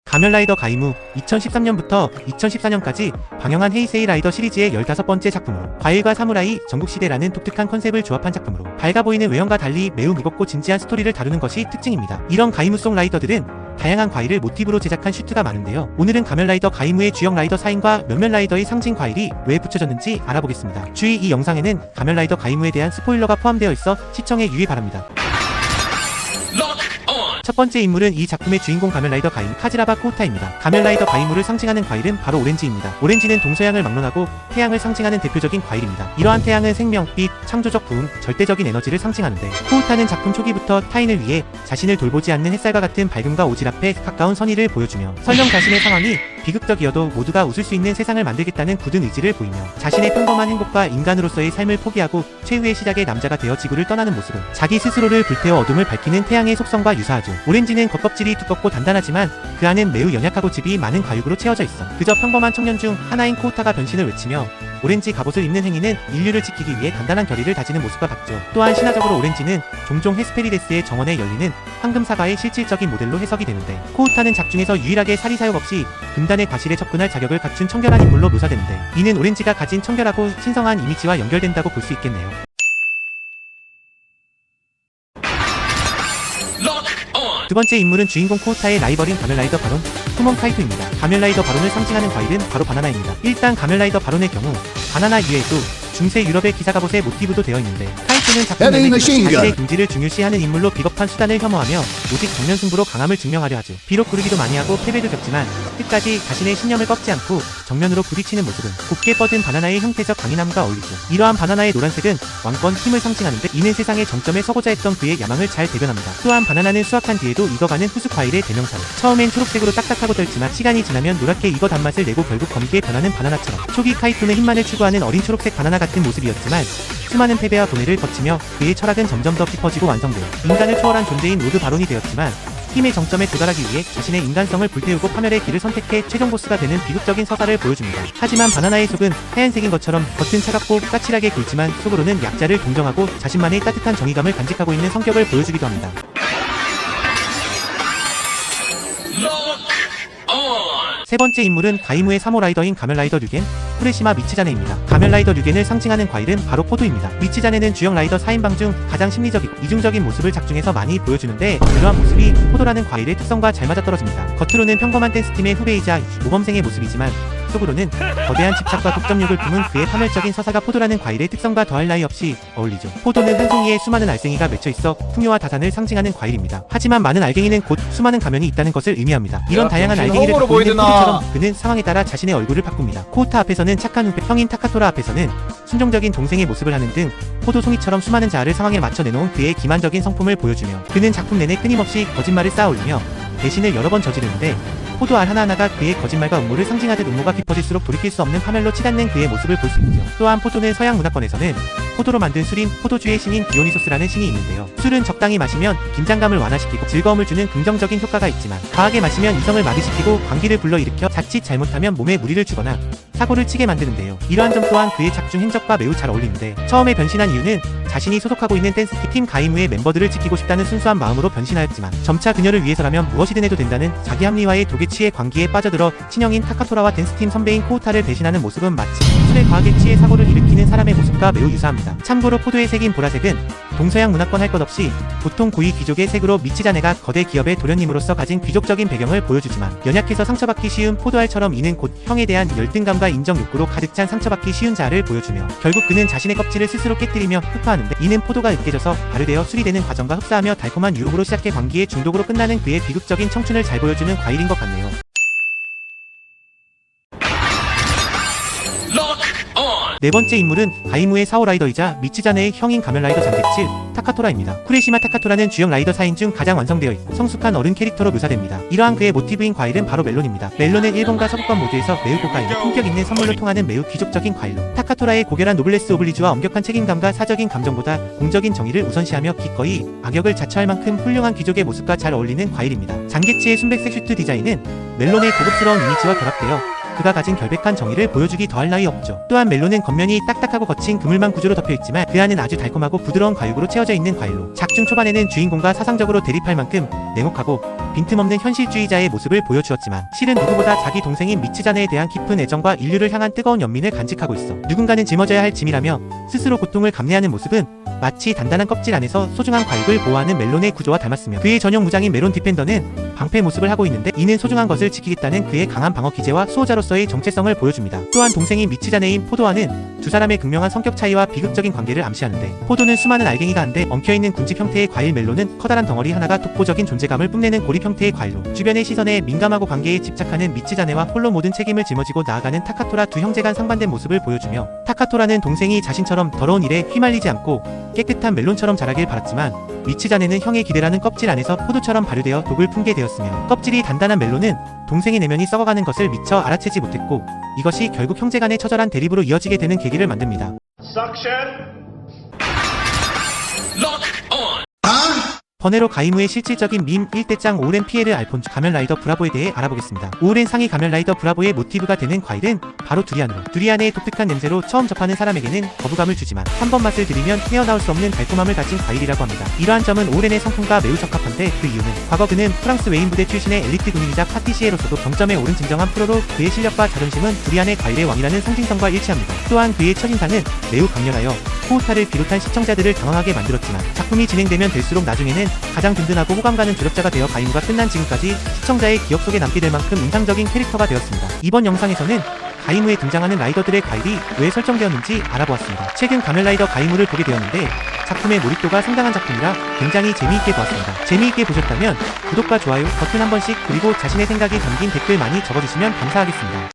가면라이더 가이무 2013년부터 2014년까지 방영한 헤이세이 라이더 시리즈의 15번째 작품으로 과일과 사무라이, 전국시대라는 독특한 컨셉을 조합한 작품으로 밝아 보이는 외형과 달리 매우 무겁고 진지한 스토리를 다루는 것이 특징입니다. 이런 가이무송 라이더들은 다양한 과일을 모티브로 제작한 슈트가 많은데요. 오늘은 가면라이더 가이무의 주역 라이더 사인과 몇몇 라이더의 상징 과일이 왜 붙여졌는지 알아보겠습니다. 주의 이 영상에는 가면라이더 가이무에 대한 스포일러가 포함되어 있어 시청에 유의 바랍니다. 첫 번째 인물은 이 작품의 주인공 가면라이더 가이무 카즈라바 코우타입니다. 가면라이더 가이무를 상징하는 과일은 바로 오렌지입니다. 오렌지는 동서양을 막론하고 태양을 상징하는 대표적인 과일입니다. 이러한 태양은 생명, 빛, 창조적 부흥, 절대적인 에너지를 상징하는데 코우타는 작품 초기부터 타인을 위해 자신을 돌보지 않는 햇살과 같은 밝음과 오질 앞에 가까운 선의를 보여주며 설령 자신의 상황이 비극적이어도 모두가 웃을 수 있는 세상을 만들겠다는 굳은 의지를 보이며 자신의 평범한 행복과 인간으로서의 삶을 포기하고 최후의 시작의 남자가 되어 지구를 떠나는 모습은 자기 스스로를 불태워 어둠을 밝히는 태양의 속성과 유사하죠. 오렌지는 겉껍질이 두껍고 단단하지만 그 안은 매우 연약하고 즙이 많은 과육으로 채워져 있어 그저 평범한 청년 중 하나인 코우타가 변신을 외치며 오렌지 갑옷을 입는 행위는 인류를 지키기 위해 단단한 결의를 다지는 모습과 같죠. 또한 신화적으로 오렌지는 종종 헤스페리데스의 정원에 열리는 황금 사과의 실질적인 모델로 해석이 되는데 코우타는 작중에서 유일하게 사리 사욕 없이 금단의 과실에 접근할 자격을 갖춘 청결한 인물로 묘사되는데 이는 오렌지가 가진 청결하고 신성한 이미지와 연결된다고 볼 수 있겠네요. 두 번째 인물은 주인공 코우타의 라이벌인 가면라이더 바론 후몬 카이토입니다. 가면라이더 바론을 상징하는 과일은 바로 바나나입니다. 일단 가면라이더 바론의 경우 바나나 이외에도 중세 유럽의 기사 갑옷의 모티브도 되어 있는데 카이토는 작품 내내 자신의 긍지를 중요시하는 인물로 비겁한 수단을 혐오하며 오직 정면 승부로 강함을 증명하려 하죠. 비록 구르기도 많이 하고 패배도 겪지만 끝까지 자신의 신념을 꺾지 않고 정면으로 부딪히는 모습은 곱게 뻗은 바나나의 형태적 강인함과 어울리죠. 이러한 바나나의 노란색은 왕권 힘을 상징하는데 이는 세상의 정점에 서고자 했던 그의 야망을 잘 대변합니다. 또한 바나나는 수확한 뒤에도 익어가는 후숙 과일의 대명사로 처음엔 초록색으로 딱딱하고 떨지만 시간이 지나면 노랗게 익어 단맛을 내고 결국 검게 변하는 바나나처럼 초기 카이토는 힘만을 추구하는 어린 초록색 바나나 같은 모습이었지만 수많은 패배와 고뇌를 거치며 그의 철학은 점점 더 깊어지고 완성되어 인간을 초월한 존재인 로드 바론이 되었지만 힘의 정점에 도달하기 위해 자신의 인간성을 불태우고 파멸의 길을 선택해 최종 보스가 되는 비극적인 서사를 보여줍니다. 하지만 바나나의 속은 하얀색인 것처럼 겉은 차갑고 까칠하게 굵지만 속으로는 약자를 동정하고 자신만의 따뜻한 정의감을 간직하고 있는 성격을 보여주기도 합니다. 세 번째 인물은 가이무의 사모라이더인 가면라이더 류겐 후레시마 미츠자네입니다. 가면라이더 류겐을 상징하는 과일은 바로 포도입니다. 미츠자네는 주역 라이더 4인방 중 가장 심리적이고 이중적인 모습을 작중에서 많이 보여주는데 그러한 모습이 포도라는 과일의 특성과 잘 맞아떨어집니다. 겉으로는 평범한 댄스팀의 후배이자 모범생의 모습이지만 속으로는 거대한 집착과 독점욕을 품은 그의 파멸적인 서사가 포도라는 과일의 특성과 더할 나위 없이 어울리죠. 포도는 한 송이에 수많은 알갱이가 맺혀있어 풍요와 다산을 상징하는 과일입니다. 하지만 많은 알갱이는 곧 수많은 가면이 있다는 것을 의미합니다. 이런 다양한 알갱이를 갖고 있는 포도처럼 그는 상황에 따라 자신의 얼굴을 바꿉니다. 코우타 앞에서는 착한 후배, 형인 타카토라 앞에서는 순종적인 동생의 모습을 하는 등 포도 송이처럼 수많은 자아를 상황에 맞춰 내놓은 그의 기만적인 성품을 보여주며 그는 작품 내내 끊임없이 거짓말을 쌓아올리며 배신을 여러 번 저지르는데 포도 알 하나하나가 그의 거짓말과 음모를 상징하듯 음모가 깊어질수록 돌이킬 수 없는 파멸로 치닫는 그의 모습을 볼 수 있죠. 또한 포도는 서양 문화권에서는 포도로 만든 술인 포도주의 신인 디오니소스라는 신이 있는데요. 술은 적당히 마시면 긴장감을 완화시키고 즐거움을 주는 긍정적인 효과가 있지만 과하게 마시면 이성을 마비시키고 광기를 불러일으켜 자칫 잘못하면 몸에 무리를 주거나 사고를 치게 만드는데요. 이러한 점 또한 그의 작중 행적과 매우 잘 어울리는데 처음에 변신한 이유는 자신이 소속하고 있는 댄스팀 가이무의 멤버들을 지키고 싶다는 순수한 마음으로 변신하였지만 점차 그녀를 위해서라면 무엇이든 해도 된다는 자기 합리화의 도개치의 광기에 빠져들어 친형인 타카토라와 댄스팀 선배인 코우타를 배신하는 모습은 마치 술에 과하게 취해 사고를 일으키는 사람의 모습과 매우 유사합니다. 참고로 포도에 새긴 보라색은 동서양 문화권 할 것 없이 보통 고위 귀족의 색으로 미츠자네가 거대 기업의 도련님으로서 가진 귀족적인 배경을 보여주지만 연약해서 상처받기 쉬운 포도알처럼 이는 곧 형에 대한 열등감과 인정 욕구로 가득 찬 상처받기 쉬운 자아를 보여주며 결국 그는 자신의 껍질을 스스로 깨뜨리며 흡파하는데 이는 포도가 으깨져서 발효되어 술이 되는 과정과 흡사하며 달콤한 유혹으로 시작해 광기의 중독으로 끝나는 그의 비극적인 청춘을 잘 보여주는 과일인 것 같네요. 네 번째 인물은 가이무의 사오라이더이자 미츠자네의 형인 가면라이더 장개칠 타카토라입니다. 후레시마 타카토라는 주역 라이더 4인 중 가장 완성되어 있고 성숙한 어른 캐릭터로 묘사됩니다. 이러한 그의 모티브인 과일은 바로 멜론입니다. 멜론은 일본과 서구권 모두에서 매우 고가이며 품격 있는 선물로 통하는 매우 귀족적인 과일로 타카토라의 고결한 노블레스 오블리주와 엄격한 책임감과 사적인 감정보다 공적인 정의를 우선시하며 기꺼이 악역을 자처할 만큼 훌륭한 귀족의 모습과 잘 어울리는 과일입니다. 장개치의 순백색 슈트 디자인은 멜론의 고급스러운 이미지와 결합되어 그가 가진 결백한 정의를 보여주기 더할 나위 없죠. 또한 멜론은 겉면이 딱딱하고 거친 그물망 구조로 덮여있지만 그 안은 아주 달콤하고 부드러운 과육으로 채워져 있는 과일로 작중 초반에는 주인공과 사상적으로 대립할 만큼 냉혹하고 빈틈없는 현실주의자의 모습을 보여주었지만 실은 누구보다 자기 동생인 미츠 자네에 대한 깊은 애정과 인류를 향한 뜨거운 연민을 간직하고 있어 누군가는 짊어져야 할 짐이라며 스스로 고통을 감내하는 모습은 마치 단단한 껍질 안에서 소중한 과육을 보호하는 멜론의 구조와 닮았으며 그의 전용 무장인 메론 디펜더는 방패 모습을 하고 있는데 이는 소중한 것을 지키겠다는 그의 강한 방어 기제와 수호자로서의 정체성을 보여줍니다. 또한 동생인 미츠 자네인 포도와는 두 사람의 극명한 성격 차이와 비극적인 관계를 암시하는데 포도는 수많은 알갱이가 한데 엉켜있는 군집 형태의 과일 멜론은 커다란 덩어리 하나가 독보적인 존재감을 뽐내는 고립 형태의 과일로 주변의 시선에 민감하고 관계에 집착하는 미츠 자네와 홀로 모든 책임을 짊어지고 나아가는 타카토라 두 형제 간 상반된 모습을 보여주며 타카토라는 동생이 자신처럼 더러운 일에 휘말리지 않고 깨끗한 멜론처럼 자라길 바랐지만 미츠 자네는 형의 기대라는 껍질 안에서 포도처럼 발효되어 독을 품게 되었으며 껍질이 단단한 멜론은 동생의 내면이 썩어가는 것을 미처 알아채지 못했고 이것이 결국 형제 간의 처절한 대립으로 이어지게 되는 계기를 만듭니다. 번외로 가이무의 실질적인 밈 1대장 오렌 피에르 알폰주 가면라이더 브라보에 대해 알아보겠습니다. 오렌 상위 가면라이더 브라보의 모티브가 되는 과일은 바로 두리안으로 두리안의 독특한 냄새로 처음 접하는 사람에게는 거부감을 주지만 한 번 맛을 들이면 헤어나올 수 없는 달콤함을 가진 과일이라고 합니다. 이러한 점은 오렌의 성품과 매우 적합한데 그 이유는 과거 그는 프랑스 외인 부대 출신의 엘리트 군인이자 파티시에로서도 정점에 오른 진정한 프로로 그의 실력과 자존심은 두리안의 과일의 왕이라는 상징성과 일치합니다. 또한 그의 첫인상은 매우 강렬하여 코우타를 비롯한 시청자들을 당황하게 만들었지만 작품이 진행되면 될수록 나중에는 가장 든든하고 호감 가는 조력자가 되어 가이무가 끝난 지금까지 시청자의 기억 속에 남게 될 만큼 인상적인 캐릭터가 되었습니다. 이번 영상에서는 가이무에 등장하는 라이더들의 과일이 왜 설정되었는지 알아보았습니다. 최근 가면라이더 가이무를 보게 되었는데 작품의 몰입도가 상당한 작품이라 굉장히 재미있게 보았습니다. 재미있게 보셨다면 구독과 좋아요 버튼 한 번씩 그리고 자신의 생각이 담긴 댓글 많이 적어주시면 감사하겠습니다.